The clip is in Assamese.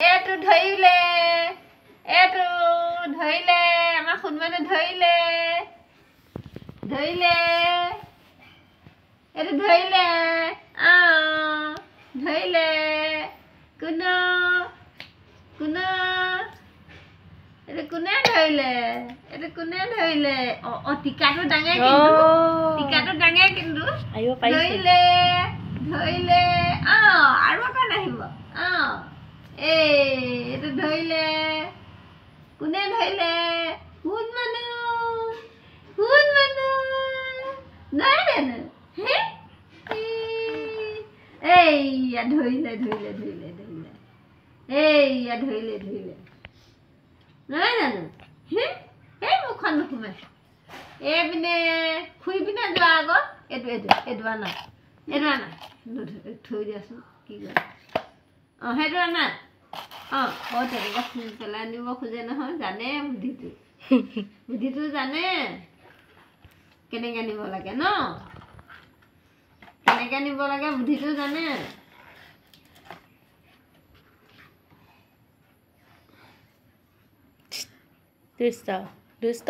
এইটো ধৰিলে এইটো ধৰিলে আমাৰ সোণমানে ধৰিলে ধৰিলে এইটো ধৰিলে ধৰিলে কোনে এইটো কোনে ধৰিলে টিকাটো ডাঙে কিন্তু ধৰিলে ধৰিলে আৰু অকণ আহিব এইটো ধৰিলে কোনে ধৰিলে কোন মানুহ নাই জানো এইয়া ধৰিলে নাই জানো এই মুখখন নোসোমাই এইপিনে খুই পিনে যোৱা আকৌ এইটো আনা থৈ দিয়াচোন কি কৰা সেইটো আনা তেনেকৈ ফুল পেলাই নিব খোজে নহয় জানে বুদ্ধিটো জানে কেনেকৈ নিব লাগে ন কেনেকৈ নিব লাগে বুদ্ধিটো জানে দুষ্ট